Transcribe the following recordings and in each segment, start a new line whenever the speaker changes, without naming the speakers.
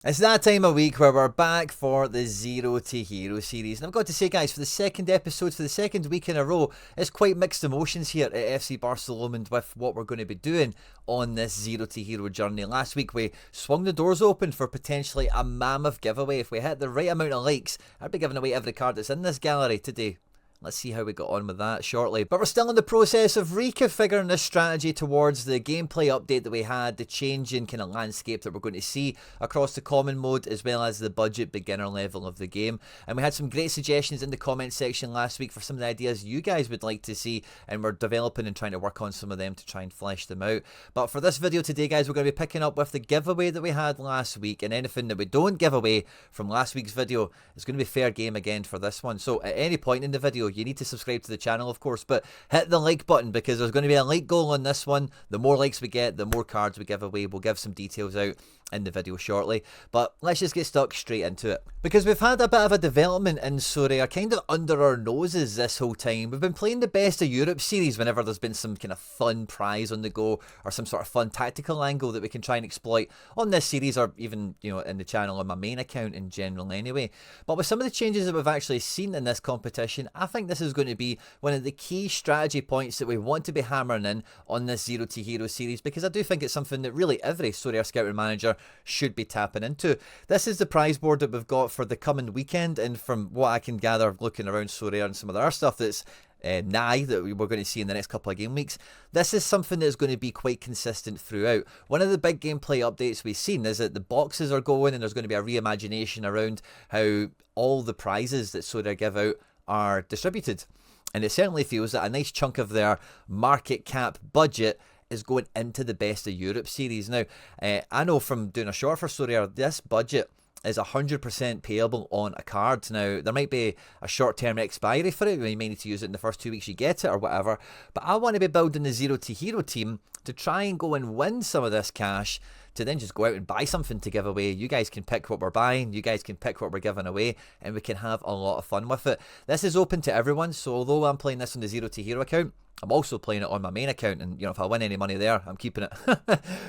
It's that time of week where we're back for the Zero to Hero series. And I've got to say, guys, for the second episode, for the second week in a row, it's quite mixed emotions here at FC Barcelona with what we're going to be doing on this Zero to Hero journey. Last week, we swung the doors open for potentially a mammoth giveaway. If we hit the right amount of likes, I'd be giving away every card that's in this gallery today. Let's see how we got on with that shortly. But we're still in the process of reconfiguring this strategy towards the gameplay update that we had, the change in kind of landscape that we're going to see across the common mode as well as the budget beginner level of the game. And we had some great suggestions in the comment section last week for some of the ideas you guys would like to see, and we're developing and trying to work on some of them to try and flesh them out. But for this video today, guys, we're going to be picking up with the giveaway that we had last week, and anything that we don't give away from last week's video is going to be fair game again for this one. So at any point in the video, you need to subscribe to the channel, of course, but hit the like button because there's going to be a like goal on this one. The more likes we get, the more cards we give away. We'll give some details out in the video shortly, but let's just get stuck straight into it, because we've had a bit of a development in Sorare kind of under our noses this whole time. We've been playing the Best of Europe series whenever there's been some kind of fun prize on the go or some sort of fun tactical angle that we can try and exploit on this series, or even, you know, in the channel on my main account in general anyway. But with some of the changes that we've actually seen in this competition, I think this is going to be one of the key strategy points that we want to be hammering in on this Zero to Hero series, because I do think it's something that really every Sorare scouting manager should be tapping into. This is the prize board that we've got for the coming weekend, and from what I can gather looking around Sorare and some of the other stuff that's nigh that we're going to see in the next couple of game weeks, this is something that's going to be quite consistent throughout. One of the big gameplay updates we've seen is that the boxes are going, and there's going to be a reimagination around how all the prizes that Sorare give out are distributed. And it certainly feels that a nice chunk of their market cap budget is going into the Best of Europe series. Now, I know from doing a short for Sorare, this budget is 100% payable on a card. Now, there might be a short-term expiry for it. You may need to use it in the first 2 weeks you get it or whatever. But I want to be building the Zero to Hero team to try and go and win some of this cash, to then just go out and buy something to give away. You guys can pick what we're buying, you guys can pick what we're giving away, and we can have a lot of fun with it. This is open to everyone, so although I'm playing this on the Zero to Hero account, I'm also playing it on my main account, and you know, if I win any money there, I'm keeping it.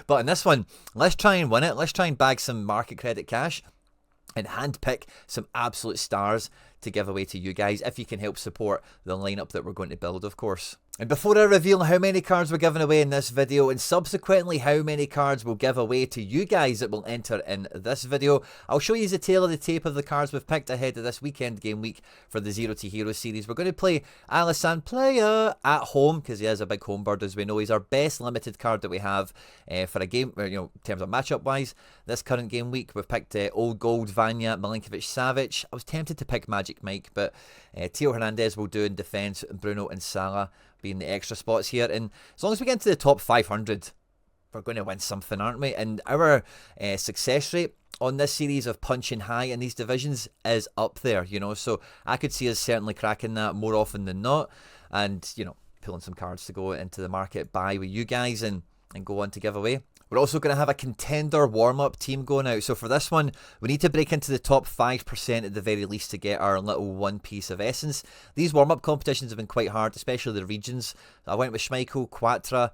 But in this one, let's try and win it. Let's try and bag some market credit cash and handpick some absolute stars to give away to you guys, if you can help support the lineup that we're going to build, of course. And before I reveal how many cards we're giving away in this video, and subsequently how many cards we'll give away to you guys that will enter in this video, I'll show you the tail of the tape of the cards we've picked ahead of this weekend game week for the Zero to Hero series. We're going to play Alisson Player at home, because he is a big home bird, as we know. He's our best limited card that we have for a game, you know, in terms of matchup wise. This current game week, we've picked Old Gold, Vanya, Milinkovic, Savic. I was tempted to pick Magic Mike, but Theo Hernandez will do in defence, Bruno and Salah being the extra spots here. And as long as we get into the top 500, we're going to win something, aren't we? And our success rate on this series of punching high in these divisions is up there, you know, so I could see us certainly cracking that more often than not, and, you know, pulling some cards to go into the market, buy with you guys, and go on to give away. We're also going to have a contender warm-up team going out. So for this one, we need to break into the top 5% at the very least to get our little one piece of essence. These warm-up competitions have been quite hard, especially the regions. I went with Schmeichel, Quatra,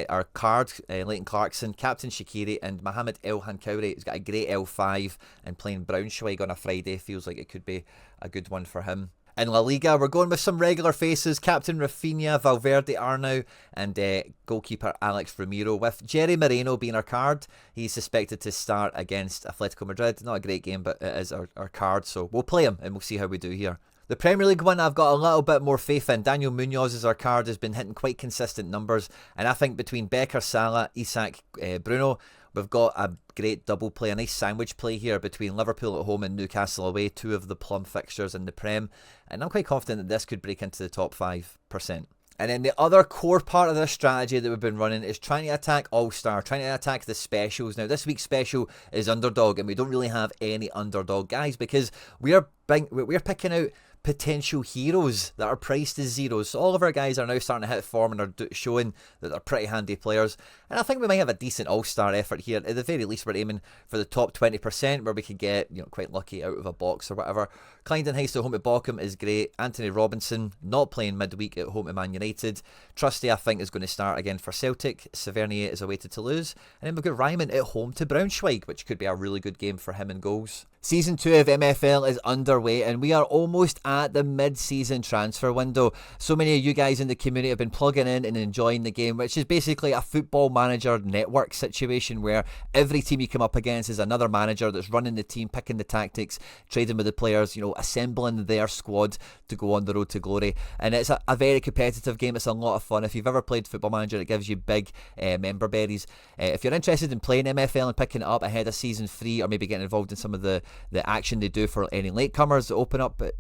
our card, Leighton Clarkson, Captain Shaqiri, and Mohamed El Hankouri. He's got a great L5, and playing Braunschweig on a Friday feels like it could be a good one for him. In La Liga, we're going with some regular faces: Captain Rafinha, Valverde Arnau, and goalkeeper Alex Ramiro, with Jerry Moreno being our card. He's suspected to start against Atletico Madrid. Not a great game, but it is our card, so we'll play him and we'll see how we do here. The Premier League one, I've got a little bit more faith in. Daniel Munoz as our card has been hitting quite consistent numbers, and I think between Becker, Salah, Isak, Bruno, we've got a great double play, a nice sandwich play here between Liverpool at home and Newcastle away, two of the plum fixtures in the Prem, and I'm quite confident that this could break into the top 5%. And then the other core part of this strategy that we've been running is trying to attack All-Star, trying to attack the specials. Now, this week's special is Underdog, and we don't really have any Underdog guys, because we're picking out potential heroes that are priced as zeros. So all of our guys are now starting to hit form and are showing that they're pretty handy players. And I think we might have a decent all-star effort here. At the very least, we're aiming for the top 20% where we could get, you know, quite lucky out of a box or whatever. Clyndon Heist at home to Bochum is great. Anthony Robinson not playing midweek at home to Man United. Trusty, I think, is going to start again for Celtic. Severnier is away to Toulouse. And then we've got Ryman at home to Braunschweig, which could be a really good game for him in goals. Season 2 of MFL is underway and we are almost at the mid-season transfer window. So many of you guys in the community have been plugging in and enjoying the game, which is basically a football manager network situation where every team you come up against is another manager that's running the team, picking the tactics, trading with the players, you know, assembling their squad to go on the road to glory. And it's a very competitive game. It's a lot of fun. If you've ever played Football Manager, it gives you big member berries. If you're interested in playing MFL and picking it up ahead of Season 3 or maybe getting involved in some of the action they do for any latecomers that open up at,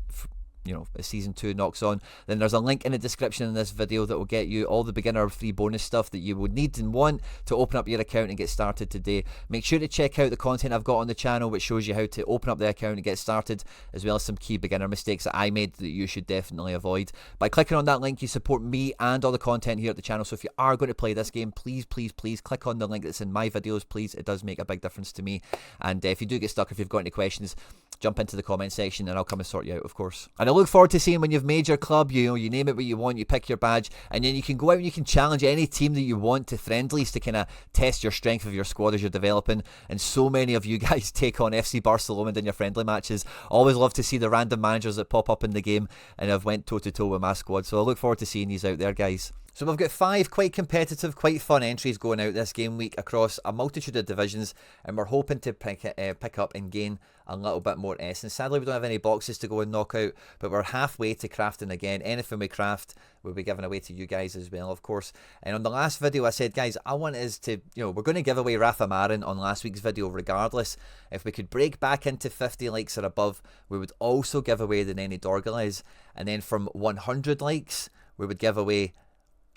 you know, as Season 2 knocks on, then there's a link in the description in this video that will get you all the beginner free bonus stuff that you would need and want to open up your account and get started today. Make sure to check out the content I've got on the channel which shows you how to open up the account and get started, as well as some key beginner mistakes that I made that you should definitely avoid. By clicking on that link, you support me and all the content here at the channel. So if you are going to play this game, please click on the link that's in my videos, please. It does make a big difference to me. And if you do get stuck, if you've got any questions, jump into the comment section and I'll come and sort you out, of course. And I look forward to seeing when you've made your club, you know, you name it what you want, you pick your badge, and then you can go out and you can challenge any team that you want to friendlies to kind of test your strength of your squad as you're developing. And so many of you guys take on FC Barcelona in your friendly matches. Always love to see the random managers that pop up in the game, and I've went toe to toe with my squad, so I look forward to seeing these out there, guys. So we've got 5 quite competitive, quite fun entries going out this game week across a multitude of divisions, and we're hoping to pick up and gain a little bit more essence. Sadly, we don't have any boxes to go and knock out, but we're halfway to crafting again. Anything we craft, we'll be giving away to you guys as well, of course. And on the last video, I said, guys, I want us to, you know, we're going to give away Rafa Marin on last week's video regardless. If we could break back into 50 likes or above, we would also give away the Nenny Dorgales. And then from 100 likes, we would give away,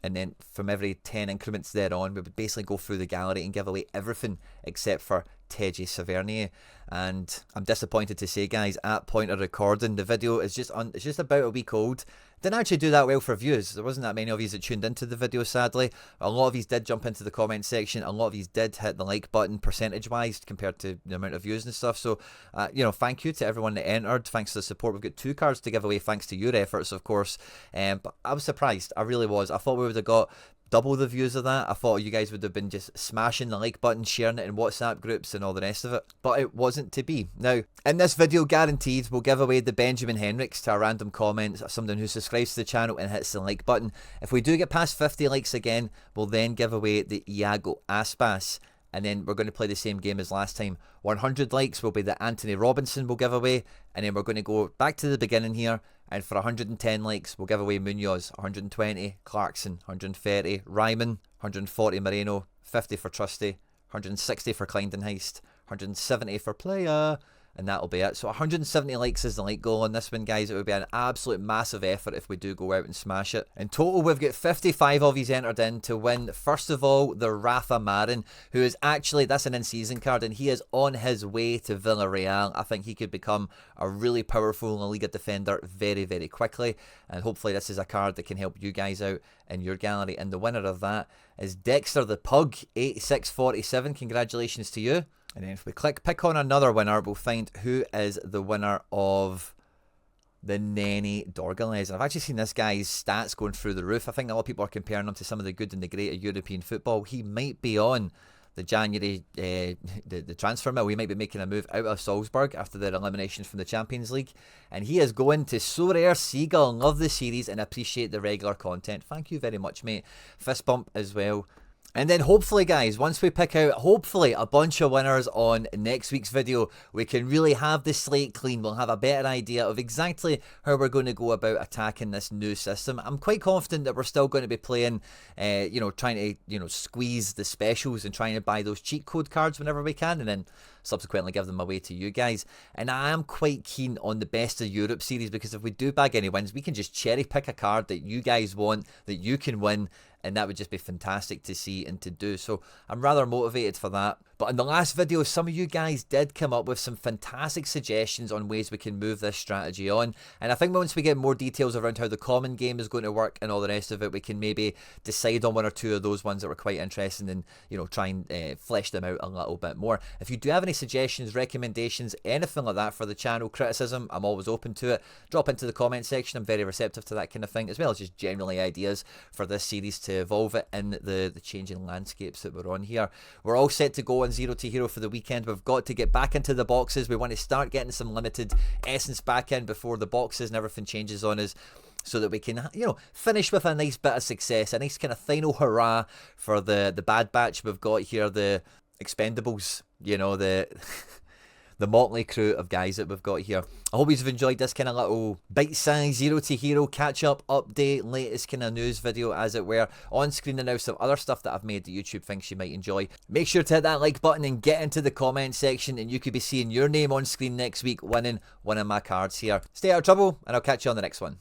and then from every 10 increments thereon, we would basically go through the gallery and give away everything except for Teji Severnier. And I'm disappointed to say, guys, at point of recording, the video is it's just about a week old. Didn't actually do that well for views. There wasn't that many of you that tuned into the video, sadly. A lot of you did jump into the comment section. A lot of you did hit the like button percentage-wise compared to the amount of views and stuff. So, you know, thank you to everyone that entered. Thanks to the support. We've got 2 cards to give away thanks to your efforts, of course. But I was surprised. I really was. I thought we would have got double the views of that. I thought you guys would have been just smashing the like button, sharing it in WhatsApp groups and all the rest of it, but it wasn't to be. Now, in this video, guaranteed, we'll give away the Benjamin Henriks to a random comment, someone who subscribes to the channel and hits the like button. If we do get past 50 likes again, we'll then give away the Iago Aspas. And then we're going to play the same game as last time. 100 likes will be the Anthony Robinson we'll give away. And then we're going to go back to the beginning here. And for 110 likes, we'll give away Munoz. 120, Clarkson. 130, Ryman. 140, Moreno. 50 for Trusty. 160 for Clyndon Heist. 170 for Player. And that'll be it. So 170 likes is the like goal on this one, guys. It would be an absolute massive effort if we do go out and smash it. In total, we've got 55 of these entered in to win, first of all, the Rafa Marin, who is actually, that's an in-season card, and he is on his way to Villarreal. I think he could become a really powerful La Liga defender very, very quickly. And hopefully this is a card that can help you guys out in your gallery. And the winner of that is Dexter the Pug, 8647. Congratulations to you. And then if we pick on another winner, we'll find who is the winner of the Nenny Dorgales. And I've actually seen this guy's stats going through the roof. I think a lot of people are comparing him to some of the good and the great of European football. He might be on the January the transfer mill. We might be making a move out of Salzburg after their elimination from the Champions League. And he is going to Sorare Seagull. Love the series and appreciate the regular content. Thank you very much, mate. Fist bump as well. And then hopefully, guys, once we pick out, hopefully, a bunch of winners on next week's video, we can really have the slate clean. We'll have a better idea of exactly how we're going to go about attacking this new system. I'm quite confident that we're still going to be playing, you know, trying to, you know, squeeze the specials and trying to buy those cheat code cards whenever we can, and then subsequently give them away to you guys. And I am quite keen on the Best of Europe series, because if we do bag any wins, we can just cherry pick a card that you guys want, that you can win, and that would just be fantastic to see and to do. So I'm rather motivated for that. But in the last video, some of you guys did come up with some fantastic suggestions on ways we can move this strategy on. And I think once we get more details around how the common game is going to work and all the rest of it, we can maybe decide on one or two of those ones that were quite interesting and, you know, try and flesh them out a little bit more. If you do have any suggestions, recommendations, anything like that for the channel, criticism, I'm always open to it. Drop into the comment section. I'm very receptive to that kind of thing, as well as just generally ideas for this series to evolve it in the changing landscapes that we're on here. We're all set to go on Zero to Hero for the weekend. We've got to get back into the boxes. We want to start getting some limited essence back in before the boxes and everything changes on us, so that we can, you know, finish with a nice bit of success, a nice kind of final hurrah for the Bad Batch we've got here, the Expendables, you know, the the motley crew of guys that we've got here. I hope you've enjoyed this kind of little bite-sized Zero to Hero catch-up, update, latest kind of news video, as it were. On screen and now some other stuff that I've made that YouTube thinks you might enjoy. Make sure to hit that like button and get into the comment section, and you could be seeing your name on screen next week winning one of my cards here. Stay out of trouble, and I'll catch you on the next one.